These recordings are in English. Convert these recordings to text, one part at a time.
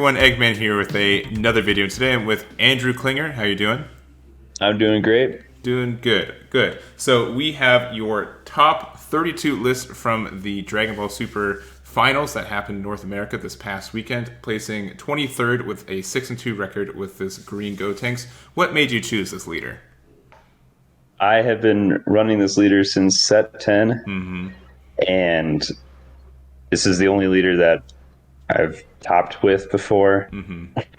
everyone, Egman here with another video. Today I'm with Aandroidd Klinger. How you doing? I'm doing great. Doing good, good. So we have your top 32 list from the Dragon Ball Super finals that happened in North America this past weekend, placing 23rd with a 6-2 record with this green Gotenks. What made you choose this leader? I have been running this leader since set 10, and this is the only leader that I've topped with before.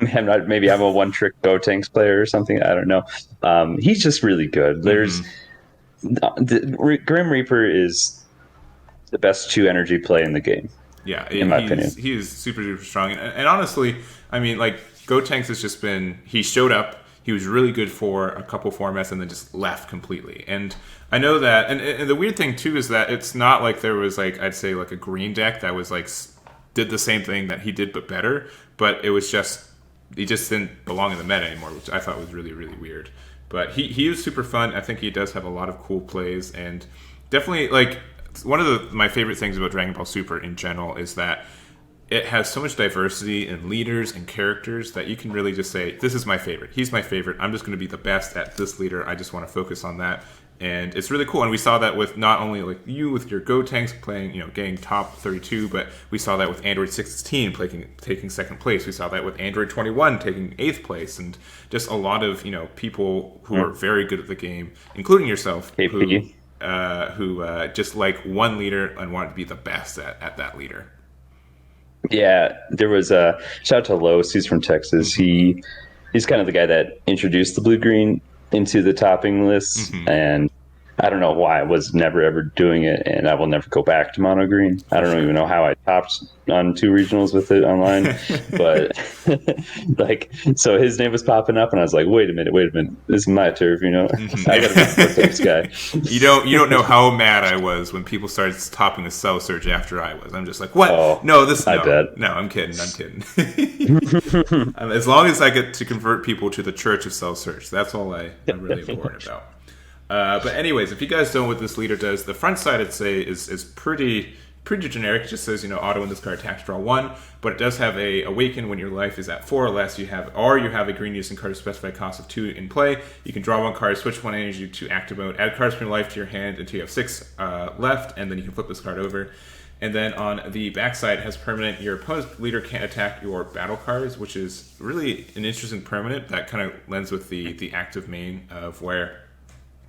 Maybe I'm a one-trick Gotenks player or something. I don't know. He's just really good. Grim Reaper is the best 2 energy play in the game. Yeah, in my opinion, he is super duper strong. And honestly, I mean, like Gotenks has just been. He showed up. He was really good for a couple formats and then just left completely. And I know that. And the weird thing too is that it's not like there was like I'd say like a green deck that was like did the same thing that he did but better, but it was just he just didn't belong in the meta anymore, which I thought was really, really weird. But he is super fun. I think he does have a lot of cool plays, and definitely like one of my favorite things about Dragon Ball Super in general is that it has so much diversity in leaders and characters that you can really just say, this is my favorite. He's my favorite. I'm just going to be the best at this leader. I just want to focus on that. And it's really cool. And we saw that with not only like you with your Gotenks playing, getting top 32, but we saw that with Aandroidd 16 taking second place. We saw that with Aandroidd 21 taking 8th place, and just a lot of, people who are very good at the game, including yourself, who just like one leader and wanted to be the best at that leader. Yeah, there was a shout out to Los. He's from Texas. He's kind of the guy that introduced the blue green into the topping lists, and I don't know why I was never ever doing it, and I will never go back to mono green. I don't even know how I topped on 2 regionals with it online, but so his name was popping up, and I was like, wait a minute, this is my turf, I gotta be the guy. You don't know how mad I was when people started topping the Cell Surge after I was. I'm just like, what? Oh, I bet. No, I'm kidding. As long as I get to convert people to the Church of Cell Surge, that's all I'm really important about. But anyways, if you guys don't know what this leader does, the front side I'd say is pretty generic. It just says, auto when this card attacks, draw 1, but it does have a awaken when your life is at 4 or less. You have a green using card of specified cost of 2 in play. You can draw 1 card, switch 1 energy to active mode, add cards from your life to your hand until you have 6 left, and then you can flip this card over. And then on the backside, it has permanent. Your opponent's leader can't attack your battle cards, which is really an interesting permanent that kind of lends with the active main of where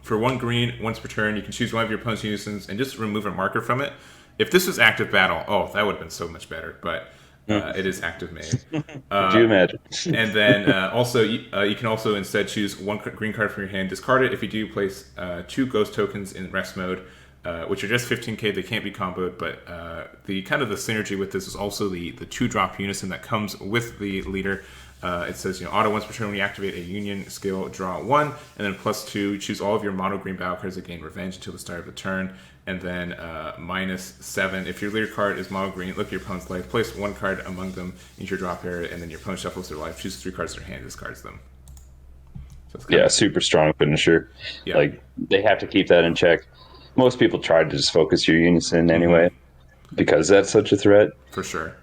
for 1 green, once per turn, you can choose one of your opponent's unisons and just remove a marker from it. If this was active battle, that would have been so much better, but it is active main. Could you imagine? And then also, you can also instead choose 1 green card from your hand, discard it. If you do, place 2 ghost tokens in rest mode, which are just 15k. They can't be comboed, but the synergy with this is also the 2-drop unison that comes with the leader. It says, auto once per turn when you activate a union skill, draw 1, and then +2, choose all of your mono green battle cards that gain revenge until the start of the turn, and then -7. If your leader card is mono green, look at your opponent's life, place 1 card among them into your drop area, and then your opponent shuffles their life, chooses 3 cards in their hand, discards them. So super strong finisher. Yeah. Like, they have to keep that in check. Most people try to just focus your unison anyway, because that's such a threat. For sure.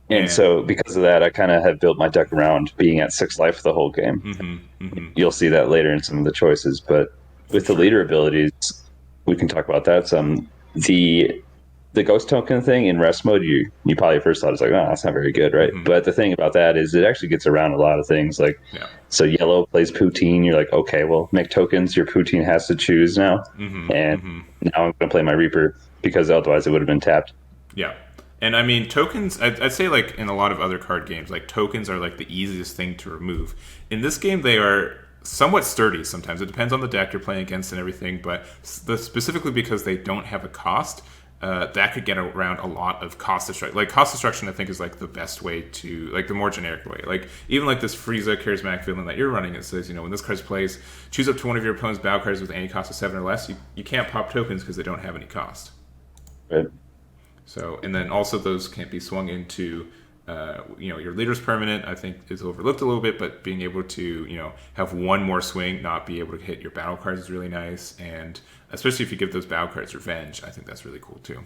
And so because of that, I kind of have built my deck around being at 6 life the whole game. You'll see that later in some of the choices. But with the leader abilities, we can talk about that some. The ghost token thing in rest mode, you probably first thought, it's like, oh, that's not very good, right? But the thing about that is it actually gets around a lot of things. So yellow plays Poutine. You're like, okay, well, make tokens. Your Poutine has to choose now. And now I'm going to play my Reaper because otherwise it would have been tapped. Yeah. And I mean, tokens, I'd say like in a lot of other card games, like tokens are like the easiest thing to remove. In this game, they are somewhat sturdy sometimes. It depends on the deck you're playing against and everything, but specifically because they don't have a cost, that could get around a lot of cost destruction. Like cost destruction, I think, is like the best way to, like the more generic way. Like even like this Frieza charismatic villain that you're running, it says, when this card's plays, choose up to 1 of your opponent's battle cards with any cost of 7 or less. You can't pop tokens because they don't have any cost. Right. So, and then also those can't be swung into, your leader's permanent, I think is overlooked a little bit, but being able to, have 1 more swing, not be able to hit your battle cards is really nice. And especially if you give those battle cards revenge, I think that's really cool too.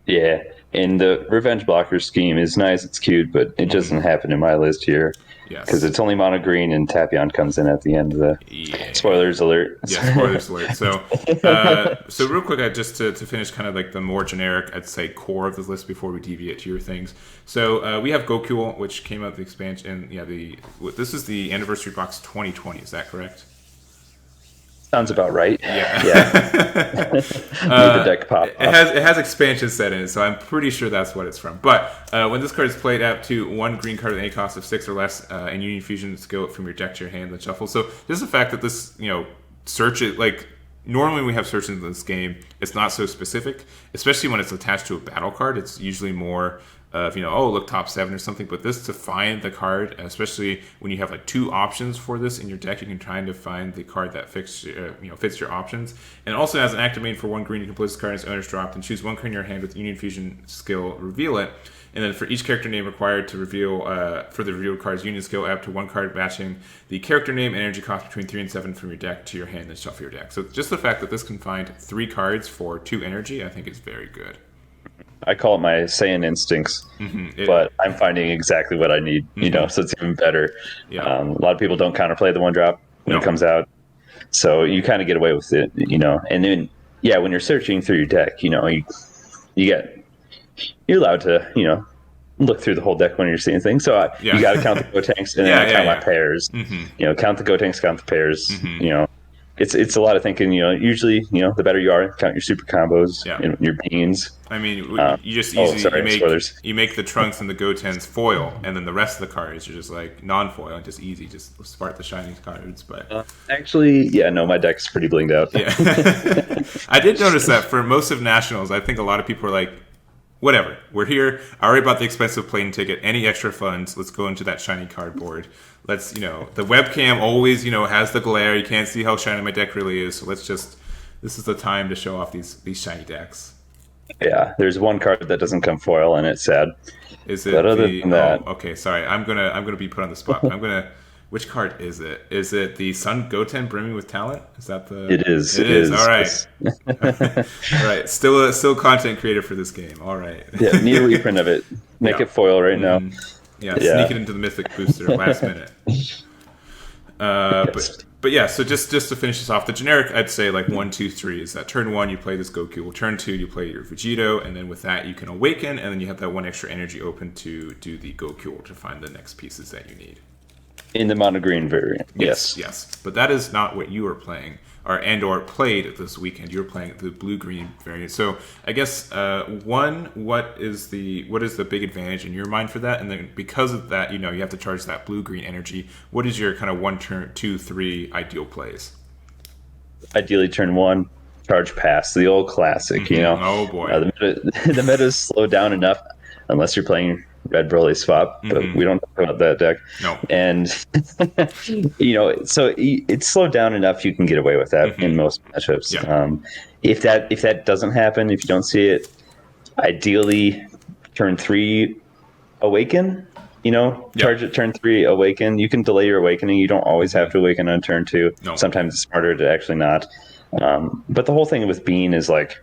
Yeah, and the revenge blocker scheme is nice. It's cute, but it doesn't happen in my list here because Yes. it's only mono green and Tapion comes in at the end of the. Yeah. Spoilers alert. Yeah, spoilers alert. So real quick, just to finish kind of like the more generic, I'd say, core of the list before we deviate to your things. So we have Gokul, which came out with the expansion. And yeah, this is the anniversary box 2020. Is that correct? Sounds about right. Yeah. Yeah. Made the deck pop. It has expansion set in it, so I'm pretty sure that's what it's from. But when this card is played, add to one green card with any cost of 6 or less, and Union Fusion skill from your deck to your hand and shuffle. So just the fact that this, search it, like, normally we have searches in this game, it's not so specific, especially when it's attached to a battle card. It's usually more of, look top 7 or something. But this, to find the card, especially when you have like 2 options for this in your deck, you can try to find the card that fits your options. And also, as an active main for 1 green, you can play this card as owner's dropped and choose 1 card in your hand with Union Fusion skill, reveal it. And then for each character name required to reveal, for the revealed card's Union skill, add to 1 card matching the character name and energy cost between 3 and 7 from your deck to your hand, and shuffle your deck. So just the fact that this can find 3 cards for 2 energy, I think is very good. I call it my Saiyan instincts, but I'm finding exactly what I need, so it's even better. Yeah. A lot of people don't counterplay the 1-drop when it comes out, so you kind of get away with it, And then, when you're searching through your deck, you're allowed to, look through the whole deck when you're seeing things. So you got to count the Gotenks and then count my pairs. Count the Gotenks, count the pairs. It's a lot of thinking. Usually, the better you are, count your super combos, and your beans. I mean, you just you make the Trunks and the Gotens foil, and then the rest of the cards are just like non-foil and just easy, just spark the shining cards. But actually, my deck's pretty blinged out. Yeah, I did notice that for most of Nationals, I think a lot of people are like, whatever, we're here. I already bought the expensive plane ticket. Any extra funds? Let's go into that shiny cardboard. Let's, the webcam always, has the glare. You can't see how shiny my deck really is. So this is the time to show off these shiny decks. Yeah, there's one card that doesn't come foil, and it's sad. Is it? But other than that, okay, sorry. I'm gonna be put on the spot. Which card is it? Is it the Sun Goten brimming with talent? Is that the? It is. It is. All right. All right. Still content creator for this game. All right. Yeah, need a reprint of it. Make it foil right now. Yeah, sneak it into the Mythic booster last minute. But yeah, so just to finish this off, the generic, I'd say like 1, 2, 3 is that turn 1 you play this Goku, turn 2 you play your Vegito, and then with that you can awaken, and then you have that 1 extra energy open to do the Goku to find the next pieces that you need. In the mono green variant, yes. But that is not what you are playing, or played this weekend. You're playing the blue green variant. So I guess what is the big advantage in your mind for that? And then because of that, you have to charge that blue green energy. What is your kind of 1 turn 2 3 ideal plays? Ideally, turn 1, charge pass, the old classic. Oh boy, the meta is slowed down enough, unless you're playing Red Broly swap, but we don't talk about that deck. No. And, so it's slowed down enough you can get away with that in most matchups. Yeah. If that doesn't happen, if you don't see it, ideally turn 3 awaken, charge it turn 3 awaken. You can delay your awakening. You don't always have to awaken on turn 2. No. Sometimes it's smarter to actually not. But the whole thing with Bean is like,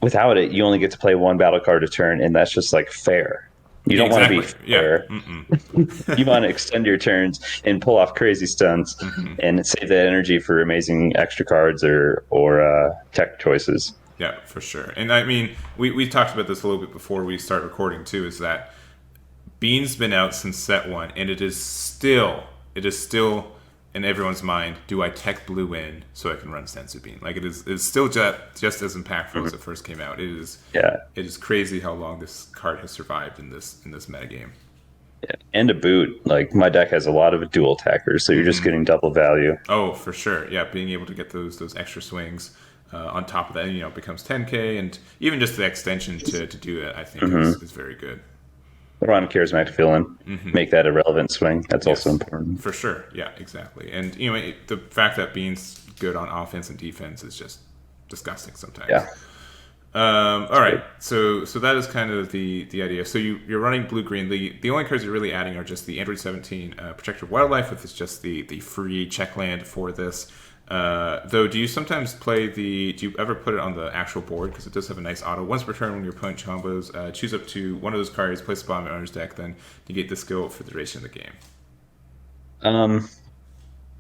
without it, you only get to play 1 battle card a turn, and that's just like fair. You don't want to be fair. Yeah. You want to extend your turns and pull off crazy stunts and save that energy for amazing extra cards or tech choices. Yeah, for sure. And I mean, we talked about this a little bit before we start recording too, is that Bean's been out since set 1, and it is still in everyone's mind, do I tech blue in so I can run Senzu Bean? Like it's still just as impactful as it first came out. It is crazy how long this card has survived in this metagame. Yeah. And to boot, like my deck has a lot of dual attackers, so you're just getting double value. Oh, for sure. Yeah, being able to get those extra swings on top of that, it becomes 10k, and even just the extension to do it, I think is very good. Ron Charismatic fill-in, make that a relevant swing. That's also important. For sure. Yeah, exactly. And, the fact that Bean's good on offense and defense is just disgusting sometimes. Yeah. All right. So that is kind of the idea. So you're running blue-green. The only cards you're really adding are just the Aandroidd 17 Protector of Wildlife, which is just the free check land for this. Though, do you sometimes play do you ever put it on the actual board? Because it does have a nice auto. Once per turn, when your opponent combos, choose up to one of those cards, place the bottom of your owner's deck, then you get the skill for the duration of the game.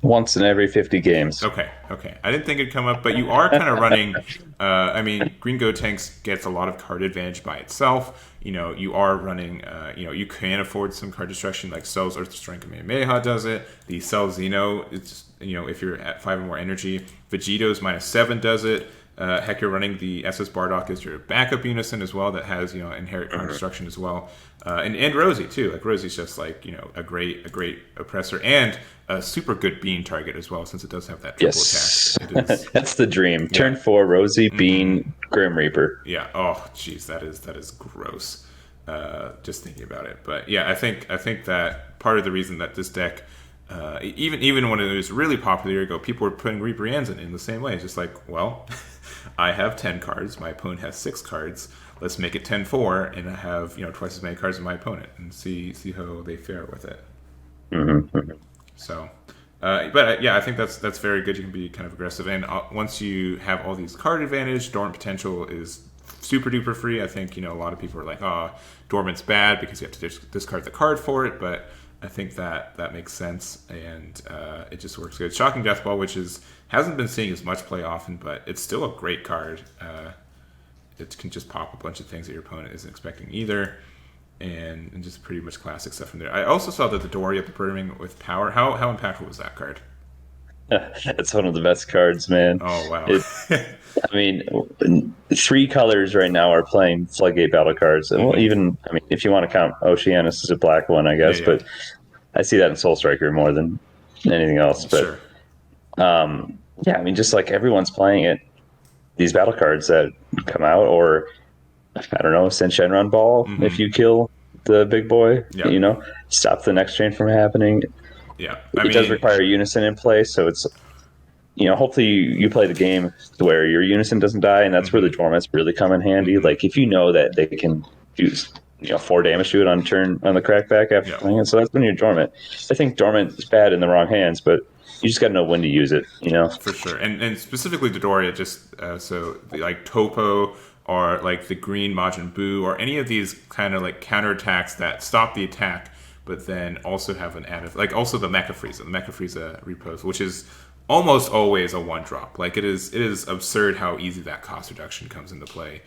Once in every 50 games. Okay. I didn't think it'd come up, but you are kind of running. I mean, Green Gotenks gets a lot of card advantage by itself. You are running. You can afford some card destruction, like Cell's Earth Destroying Kamehameha does it. The Cell Xeno, it's if you're at 5 or more energy. Vegeto's -7 does it. Heck, you're running the SS Bardock as your backup unison as well. That has inherent card destruction as well. And Rosie too. Like Rosie's just like a great oppressor and a super good bean target as well, since it does have that triple attack. That's the dream. Yeah. Turn 4, Rosie, Bean, Grim Reaper. Yeah. Oh, jeez, that is gross. Just thinking about it, but yeah, I think that part of the reason that this deck, even when it was really popular a year ago, people were putting Reaper in the same way. It's just like, well, I have 10 cards, my opponent has 6 cards. Let's make it 10-4, and I have twice as many cards as my opponent, and see how they fare with it. Mm-hmm. So, but yeah, I think that's very good. You can be kind of aggressive, and once you have all these card advantage, Dormant Potential is super duper free. I think a lot of people are like, oh, Dormant's bad because you have to discard the card for it, but I think that makes sense, and it just works good. Shocking Deathball, which hasn't been seeing as much play often, but it's still a great card. It can just pop a bunch of things that your opponent isn't expecting either, and just pretty much classic stuff from there. I also saw that the Dory up the Perming with Power. How impactful was that card? It's one of the best cards, man. Oh, wow. I mean, 3 colors right now are playing Floodgate battle cards. And well, even, if you want to count Oceanus as a black one, I guess, but I see that in Soul Striker more than anything else. But sure. Just like everyone's playing it, these battle cards that come out, or I don't know, send Shenron Ball if you kill the big boy, stop the next chain from happening. Yeah, it does require unison in play, so it's hopefully you play the game where your unison doesn't die, and that's where the Dormants really come in handy. Like if you know that they can do 4 damage to it on turn on the crackback after playing it, so that's when you're Dormant. I think Dormant is bad in the wrong hands, but you just got to know when to use it. For sure, and specifically Dodoria, just so like Topo or like the green Majin Buu or any of these kind of like counterattacks that stop the attack, but then also have an added, like also the Mecha Frieza repose, which is almost always a 1-drop. Like it is absurd how easy that cost reduction comes into play.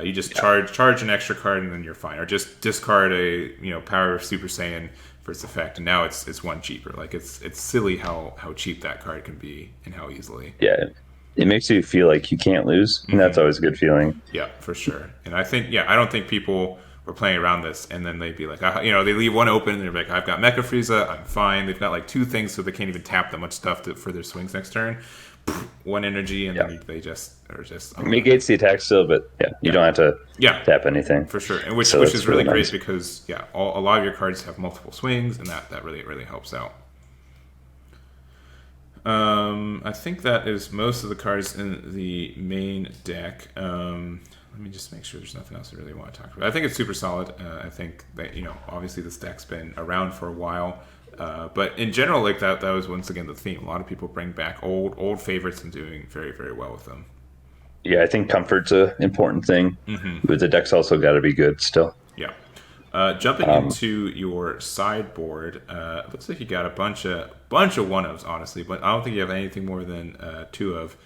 You just charge an extra card and then you're fine, or just discard a Power of Super Saiyan for its effect, and now it's 1 cheaper. Like it's silly how cheap that card can be and how easily. Yeah. It makes you feel like you can't lose, and that's always a good feeling. Yeah, for sure. And I think, I don't think people were playing around this, and then they'd be like, they leave one open, and they're like, I've got Mecha Frieza, I'm fine. They've got like 2 things, so they can't even tap that much stuff for their swings next turn. 1 energy, and then they just are just... It negates the attack still, but you don't have to tap anything. For sure, and which is really great because, a lot of your cards have multiple swings, and that really helps out. I think that is most of the cards in the main deck. Let me just make sure there's nothing else I really want to talk about. I think it's super solid. I think that, obviously this deck's been around for a while. But in general, like that was once again the theme. A lot of people bring back old favorites and doing very, very well with them. Yeah, I think comfort's an important thing. But the deck's also got to be good still. Yeah. Jumping into your sideboard, looks like you got a bunch of 1-ofs, honestly, but I don't think you have anything more than 2 of.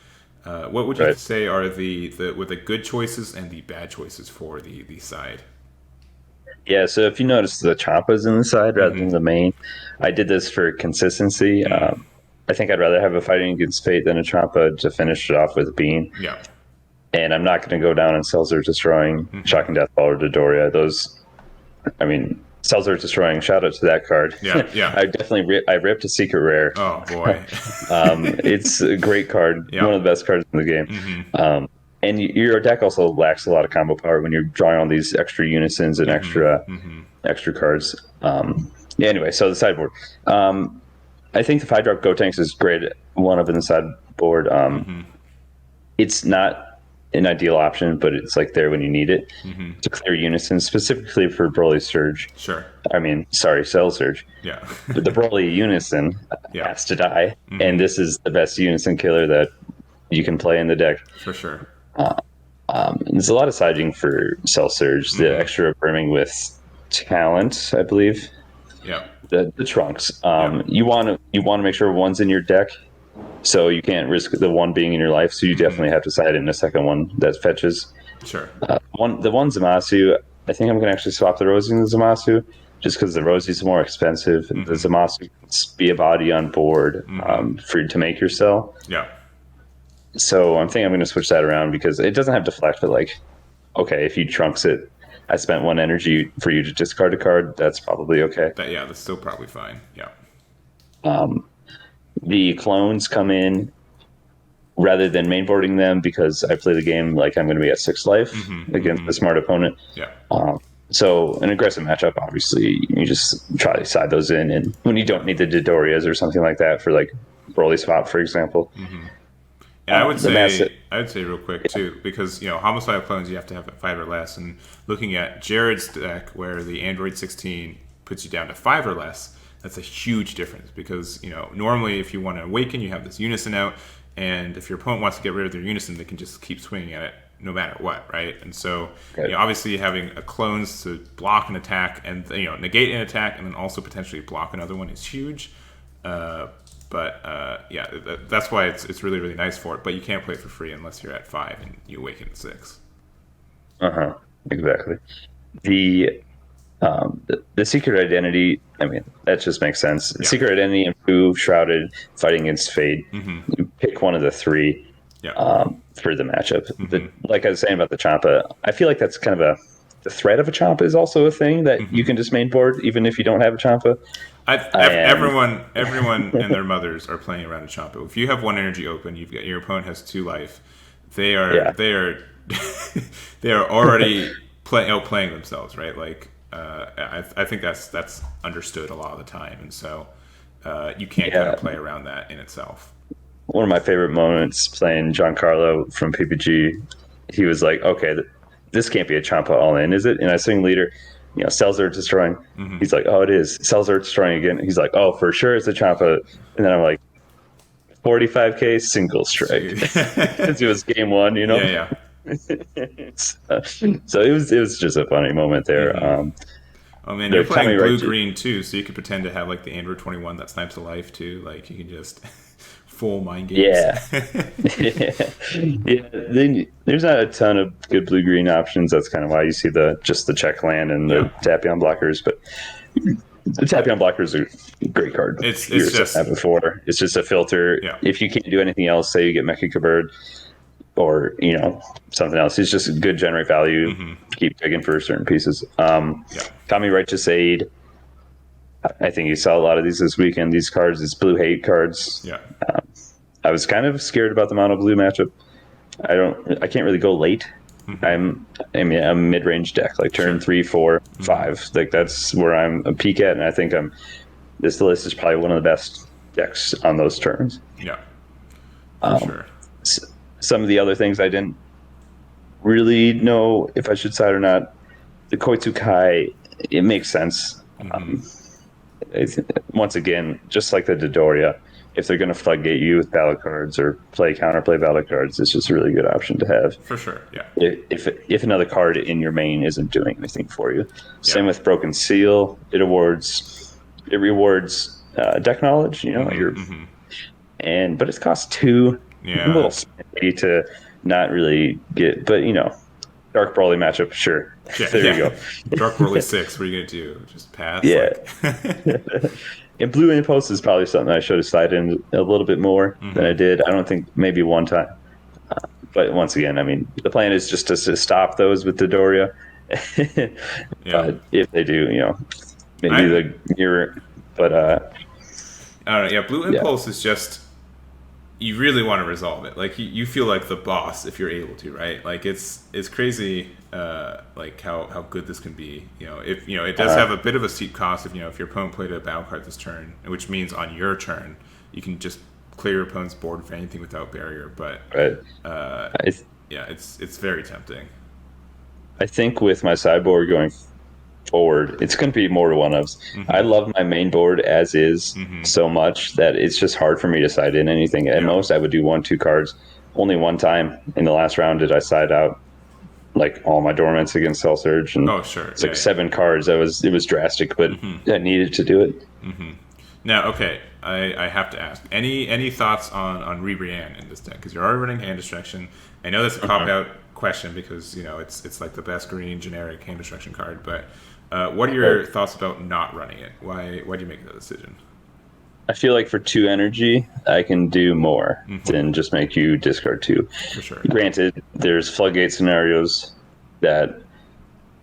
What would you say are the good choices and the bad choices for the side? Yeah, so if you notice the Champas in the side rather than the main, I did this for consistency. I think I'd rather have a Fighting Against Fate than a Champa to finish it off with a Bean. Yeah. And I'm not going to go down and Cells Are Destroying, Shocking Deathball, or Dodoria. Cells Are Destroying, shout out to that card. Yeah. I ripped a secret rare. Oh, boy. It's a great card, one of the best cards in the game. And your deck also lacks a lot of combo power when you're drawing all these extra unisons and extra cards. Anyway, so the sideboard. I think the 5-drop Gotenks is great. 1 of in the sideboard. It's not an ideal option, but it's like there when you need it to clear Unison, specifically for Broly Surge. Sure. Cell Surge. Yeah. The Broly Unison has to die, and this is the best Unison killer that you can play in the deck. For sure. There's a lot of siding for Cell Surge. The extra brimming with talent, I believe. Yeah. The trunks. You want to make sure one's in your deck, so you can't risk the one being in your life. So you definitely have to side in a second one that fetches. Sure. The one Zamasu. I think I'm going to actually swap the Rosie and the Zamasu, just because the Rosie's more expensive. The Zamasu can be a body on board for you to make your cell. Yeah. So I'm thinking I'm going to switch that around because it doesn't have deflect, but like, okay, if you trunks it, I spent 1 energy for you to discard a card. That's probably okay. That's still probably fine. Yeah. The clones come in rather than mainboarding them because I play the game like I'm going to be at 6 life against a smart opponent. Yeah. So an aggressive matchup, obviously, you just try to side those in, and when you don't need the Didorias or something like that for like Broly swap, for example. And I would say real quick too, because homicidal clones you have to have 5 or less, and looking at Jared's deck where the Aandroidd 16 puts you down to 5 or less, that's a huge difference because normally if you want to awaken you have this Unison out, and if your opponent wants to get rid of their Unison they can just keep swinging at it no matter what, right? And so obviously having a clones to block an attack and negate an attack and then also potentially block another one is huge. That's why it's really, really nice for it. But you can't play it for free unless you're at 5 and you awaken at 6. Exactly. The secret identity. I mean, that just makes sense. Yeah. Secret identity, improve, shrouded, fighting against fate. You pick one of the 3 for the matchup. Like I was saying about the Champa, I feel like that's kind of the threat of a Champa is also a thing that you can just mainboard even if you don't have a Champa. Everyone and their mothers are playing around a Champa. If you have 1 energy open, you've got your opponent has 2 life. They are they are already outplaying themselves, right? Like I think that's understood a lot of the time, and so you can't kind of play around that in itself. One of my favorite moments playing Giancarlo from PPG, he was like, "Okay, this can't be a Champa all in, is it?" And I swing leader. Cells are destroying. He's like, "Oh, it is." Cells are destroying again. He's like, "Oh, for sure it's a Champa." And then I'm like, 45k single strike. It was game 1, Yeah. So it was just a funny moment there. Oh man, you're playing blue-green too, so you could pretend to have like the Aandroidd 21 that snipes a life too. Like you can just full mind games. There's not a ton of good blue-green options. That's kind of why you see the check land and the Tapion blockers. But the Tapion blockers are a great card. It's just before. It's just a filter. Yeah. If you can't do anything else, say you get Mecha Kabird or something else. It's just good generate value. Keep digging for certain pieces. Kami Righteous Aid. I think you saw a lot of these this weekend. These cards, it's blue hate cards. Yeah. I was kind of scared about the mono blue matchup. I can't really go late. I'm a mid-range deck, like turn 3, 4, 5. Like that's where I'm a peak at, and I think this list is probably one of the best decks on those turns. Yeah. For sure. Some of the other things I didn't really know if I should side or not. The Koitsukai, it makes sense. Once again, just like the Dodoria, if they're going to floodgate you with battle cards or counterplay battle cards, it's just a really good option to have. For sure, yeah. If another card in your main isn't doing anything for you. Same with Broken Seal. It rewards deck knowledge, but it costs 2. Yeah. A little spendy to not really get, but Dark Broly matchup, sure. There you go. Dark Broly 6, what are you going to do? Just pass? Yeah. And Blue Impulse is probably something I should have sided in a little bit more than I did. I don't think maybe one time. But once again, I mean, the plan is just to stop those with Dodoria. But if they do, maybe the mirror. But I don't know. Yeah, Blue Impulse is just, you really want to resolve it. Like you feel like the boss if you're able to, right? Like it's crazy, like how good this can be. If it does have a bit of a steep cost. If your opponent played a battle card this turn, which means on your turn you can just clear your opponent's board for anything without barrier. But Yeah, it's very tempting. I think with my sideboard going forward, it's going to be more one-ofs. I love my main board as is so much that it's just hard for me to side in anything. At most, I would do 1-2 cards. Only one time in the last round did I side out like all my dormants against Cell Surge, and it's like 7 cards. It was drastic, but I needed to do it. Now, okay, I have to ask, any thoughts on Ribrianne in this deck? Because you're already running Hand Destruction. I know that's a cop-out question because, you know, it's like the best green generic Hand Destruction card, but what are your thoughts about not running it? Why do you make that decision? I feel like for 2 energy, I can do more than just make you discard 2. For sure. Granted, there's floodgate scenarios that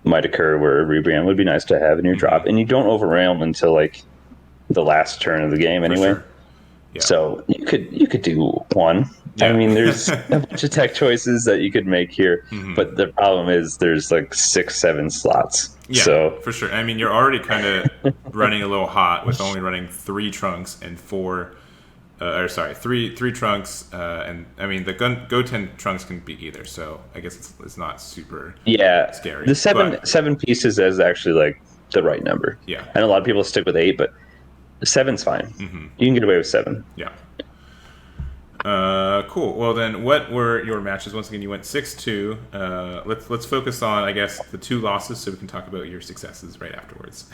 might occur where Ribrianne would be nice to have in your drop, and you don't overwhelm until like the last turn of the game anyway. Sure. Yeah. So you could do 1. Yeah. I mean, there's a bunch of tech choices that you could make here, but the problem is there's like 6-7 slots. Yeah, so for sure. I mean, you're already kind of running a little hot with only running 3 trunks and 3 trunks, and I mean the Goten trunks can be either. So I guess it's not super scary. The seven pieces is actually like the right number. Yeah, I know a lot of people stick with 8, but 7's fine. You can get away with 7. Yeah. Cool. Well, then, what were your matches? Once again, you went 6-2. Let's focus on, I guess, the 2 losses, so we can talk about your successes right afterwards.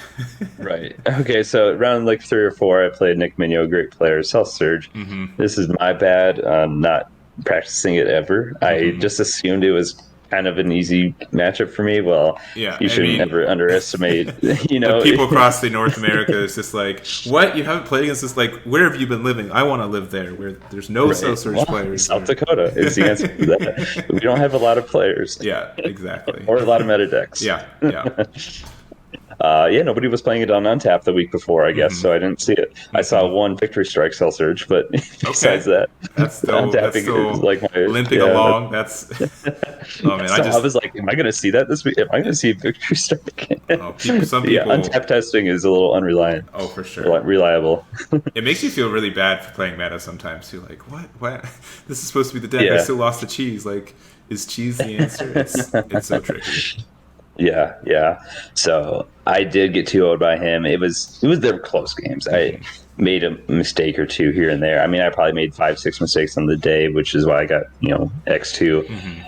Right. Okay. So round like 3 or 4, I played Nick Minio, great player, Cell Surge. This is my bad, not practicing it ever. I just assumed it was kind of an easy matchup for me. Well, you shouldn't ever underestimate, you know. People across the North America is just like, what? You haven't played against this? Like, where have you been living? I want to live there where there's no Cell Surge players. South Dakota is the answer to that. We don't have a lot of players. Yeah, exactly. Or a lot of meta decks. Yeah. Nobody was playing it on Untap the week before, I guess, so I didn't see it. I saw 1 Victory Strike Cell Surge, but besides that, that's still is like my limping along. That's oh man, I was like, am I going to see that this week? Am I going to see Victory Strike? Some people, Untap testing is a little unreliable. Oh, for sure, reliable. It makes you feel really bad for playing meta sometimes too. Like, what? This is supposed to be the deck. I still lost to Cheese. Like, is Cheese the answer? It's so tricky. Yeah. So I did get 2-0'd by him. It was their close games. I made a mistake or 2 here and there. I mean, I probably made 5-6 mistakes on the day, which is why I got X2.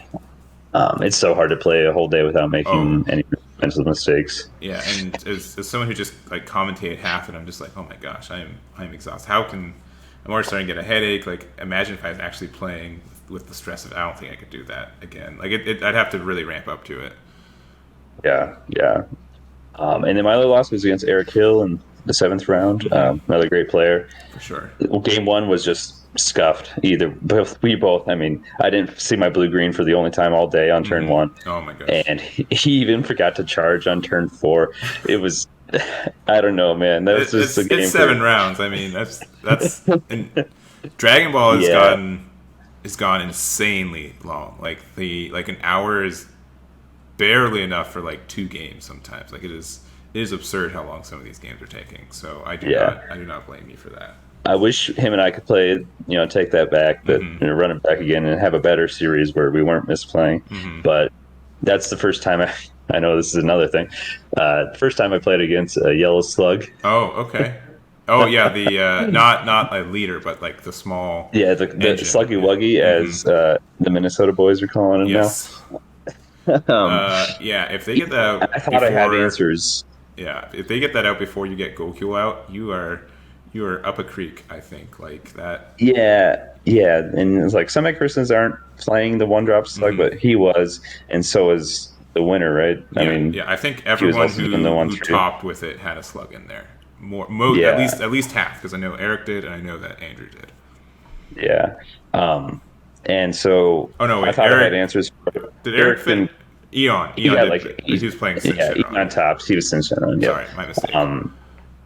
It's so hard to play a whole day without making any mental mistakes. Yeah, and as someone who just like commentated half, and I'm just like, oh my gosh, I'm exhausted. I'm already starting to get a headache. Like, imagine if I was actually playing with the stress of I don't think I could do that again. Like, I'd have to really ramp up to it. Yeah. And then my other loss was against Eric Hill in the 7th round. Another great player. For sure. Game 1 was just scuffed. We both. I mean, I didn't see my blue-green for the only time all day on turn 1. Oh my gosh. And he even forgot to charge on turn 4. It was, I don't know, man. That was just a game. It's 7 rounds. I mean, that's and Dragon Ball has gone insanely long. Like an hour is barely enough for like 2 games sometimes. Like, it is absurd how long some of these games are taking. So I do not blame you for that. I wish him and I could play, take that back, but run it back again and have a better series where we weren't misplaying. But that's the first time I know this is another thing. First time I played against a Yellow Slug. Oh, okay. Oh yeah, the not a leader, but like the small the Sluggy Wuggy, as the Minnesota boys are calling him now. If they get that out I thought I had answers. Yeah, if they get that out before you get Goku out, you are up a creek, I think, like that. Yeah, and it's like some Persons aren't playing the 1-drop slug, but he was, and so was the winner, right? I think everyone who topped with it had a slug in there. At least half, because I know Eric did, and I know that Andrew did. Yeah. And so I thought I had answers for did Eric fit? Eon he was playing Sin Eon tops. He was Sin Shenron. Yeah. Sorry, my mistake.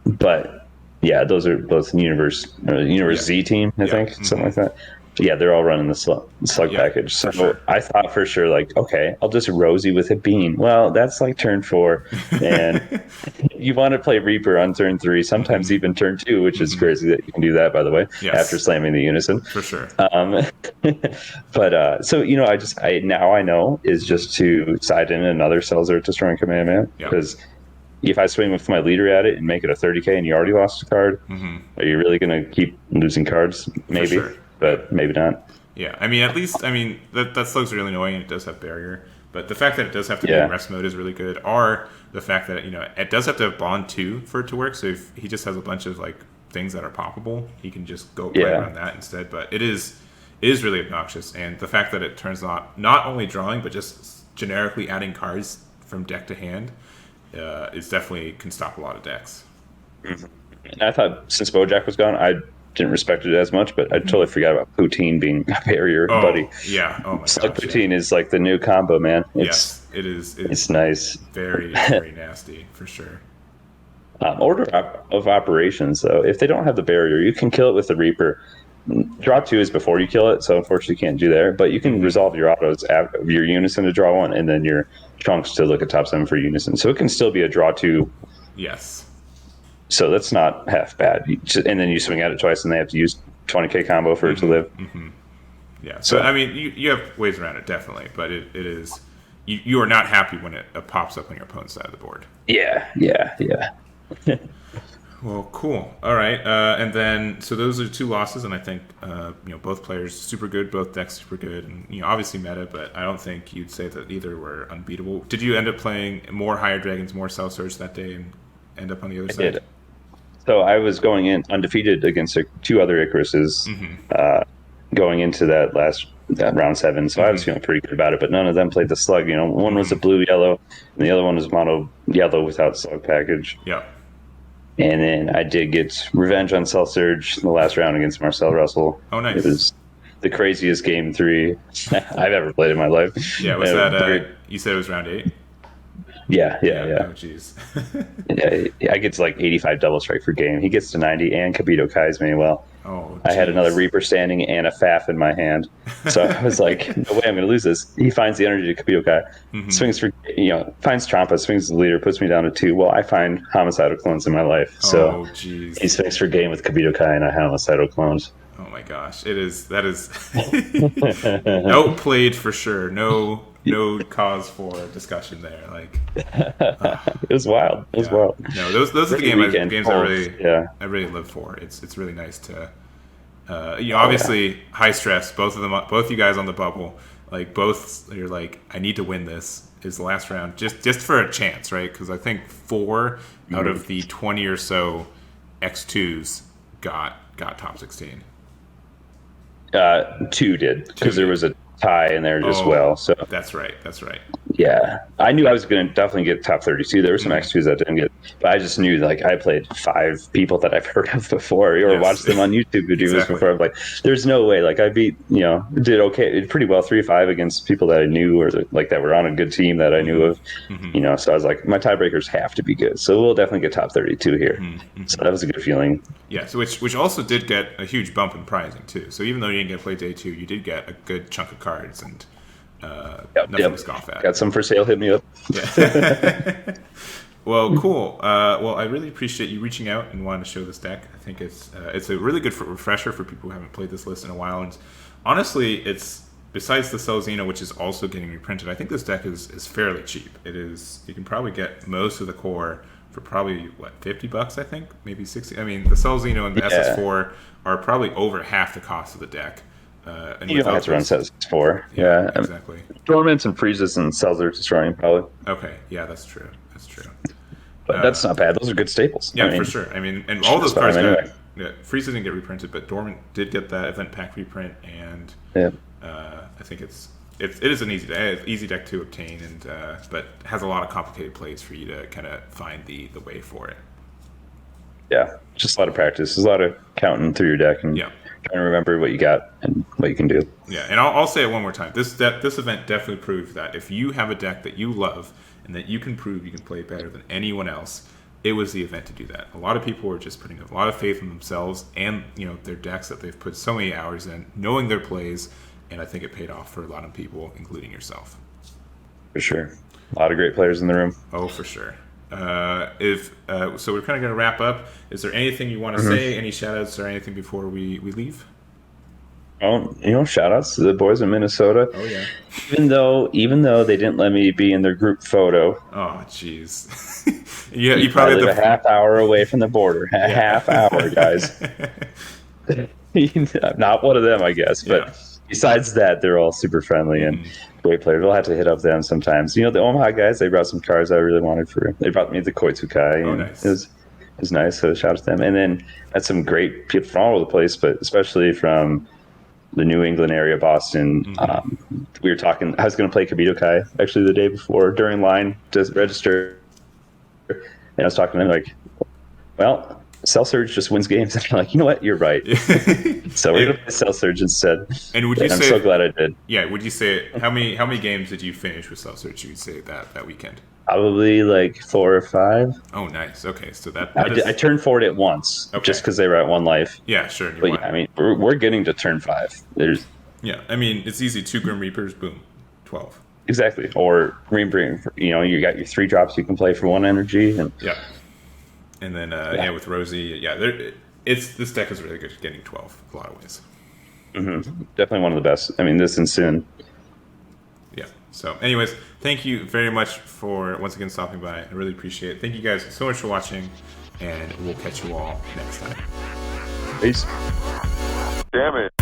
But yeah, those are both Universe Z team, I think, something like that. Yeah, they're all running the slug package. So sure. I thought for sure, like, okay, I'll just Rosie with a bean. Well, that's like turn 4. And you want to play Reaper on turn 3, sometimes even turn 2, which is crazy that you can do that, by the way, after slamming the Unison. For sure. But so, now I know is just to side in another Seltzer Destroying Command, because if I swing with my leader at it and make it a 30k and you already lost a card, are you really going to keep losing cards? Maybe, but maybe not. Yeah, I mean, at least, that slug's really annoying and it does have barrier. But the fact that it does have to be in rest mode is really good. Or the fact that, it does have to have bond 2 for it to work. So if he just has a bunch of, like, things that are poppable, he can just go play around that instead. But it is really obnoxious. And the fact that it turns out not only drawing, but just generically adding cards from deck to hand, is definitely can stop a lot of decks. And I thought since Bojack was gone, I didn't respect it as much, but I totally forgot about Poutine being a barrier buddy. Yeah. Oh my gosh. Slug Poutine is like the new combo, man. Yes, it is. It's nice. Very, very nasty for sure. Order of operations, though, if they don't have the barrier, you can kill it with the Reaper. Draw 2 is before you kill it, so unfortunately you can't do there. But you can resolve your autos, your Unison to draw 1, and then your Trunks to look at top 7 for Unison. So it can still be a draw 2. Yes. So that's not half bad. And then you swing at it twice, and they have to use 20k combo for it to live. Yeah. So you have ways around it, definitely, but it is you are not happy when it pops up on your opponent's side of the board. Yeah. Well, cool. All right, and then so those are 2 losses, and I think both players super good, both decks super good, and obviously meta, but I don't think you'd say that either were unbeatable. Did you end up playing more Higher Dragons, more Cell Surge that day, and end up on the other side? I did. So I was going in undefeated against 2 other Icaruses, going into that round 7. So I was feeling pretty good about it, but none of them played the slug. One was a blue yellow, and the other one was mono yellow without slug package. Yeah. And then I did get revenge on Cell Surge in the last round against Marcel Russell. Oh, nice. It was the craziest game 3 I've ever played in my life. Yeah, was that, you said it was round 8? Yeah. Oh, jeez. Yeah, I get to like 85 double strike per game. He gets to 90, and Kabito Kai's me. Well, I had another Reaper standing and a Faf in my hand. So I was like, no way I'm going to lose this. He finds the energy to Kabito Kai, swings for, finds Champa, swings the leader, puts me down to 2. Well, I find homicidal clones in my life. So he swings for game with Kabito Kai, and I homicidal clones. Oh my gosh. That is outplayed for sure. No cause for discussion there. Like it was wild. It was wild. No, those are the games I really live for. It's really nice to obviously high stress. Both you guys on the bubble, like both you're like, I need to win this. Is the last round just for a chance, right? Because I think 4 out of the 20 or so X2s got top 16. 2 did, because there was a tie in there as well. So that's right. Yeah, I knew I was going to definitely get top 32. There were some X2s that didn't get, but I just knew, like, I played 5 people that I've heard of before or watched them on YouTube videos before. I'm like, there's no way. Like, I beat, did okay, did pretty well 3-5 against people that I knew or like that were on a good team that I knew of. So I was like, my tiebreakers have to be good. So we'll definitely get top 32 here. So that was a good feeling. Yeah, so which also did get a huge bump in prizing too. So even though you didn't get to play day 2, you did get a good chunk of cards and nothing to scoff at. Got some for sale. Hit me up. Yeah. Well, cool. Well, I really appreciate you reaching out and wanting to show this deck. I think it's a really good refresher for people who haven't played this list in a while. And honestly, it's besides the Cell Xeno, which is also getting reprinted. I think this deck is fairly cheap. It is. You can probably get most of the core for probably $50. I think maybe 60. I mean, the Cell Xeno and the SS4 are probably over half the cost of the deck. And you don't have to run SS4. Yeah, exactly. Dormants and freezes and cells are destroying probably. Okay, yeah, that's true. But that's not bad. Those are good staples. Yeah, for sure. I mean, and all those cards Freeze didn't get reprinted, but Dormant did get that event pack reprint, and I think it is an easy deck to obtain, and but has a lot of complicated plays for you to kind of find the way for it. Yeah, just a lot of practice. There's a lot of counting through your deck and trying to remember what you got and what you can do. Yeah, and I'll say it one more time. This event definitely proved that if you have a deck that you love and that you can prove you can play better than anyone else, it was the event to do that. A lot of people were just putting a lot of faith in themselves and their decks that they've put so many hours in, knowing their plays, and I think it paid off for a lot of people, including yourself. For sure. A lot of great players in the room. Oh, for sure. So we're kind of going to wrap up. Is there anything you want to say? Any shout-outs or anything before we leave? Oh, shout-outs to the boys in Minnesota. Oh, yeah. Even though they didn't let me be in their group photo. Oh, jeez. you probably live a half hour away from the border. Half hour, guys. Not one of them, I guess. But besides that, they're all super friendly and great players. We'll have to hit up them sometimes. The Omaha guys, they brought some cards I really wanted for. They brought me the Koitsukai. Oh, nice. It was nice. So shout out to them. And then had some great people from all over the place, but especially from the New England area, Boston. We were talking. I was going to play Kabito Kai actually the day before during line to register, and I was talking to them like, well, Cell Surge just wins games. And I'm like, you know what? You're right. So we're going to play Cell Surge instead. And would you say? I'm so glad I did. Yeah. Would you say how many games did you finish with Cell Surge? You would say that weekend? Probably like 4 or 5. Oh, nice. Okay, so I turned forward at once, just because they were at 1 life. Yeah, sure. But yeah, I mean, we're getting to turn 5. Yeah, I mean, it's easy. 2 Grim Reapers, boom, 12. Exactly. Or Green Bring. You got your 3 drops you can play for 1 energy, and and then with Rosie, this deck is really good at getting 12 a lot of ways. Definitely one of the best. I mean, this and Soon. Yeah. So, anyways, thank you very much for once again stopping by. I really appreciate it. Thank you guys so much for watching, and we'll catch you all next time. Peace. Damn it.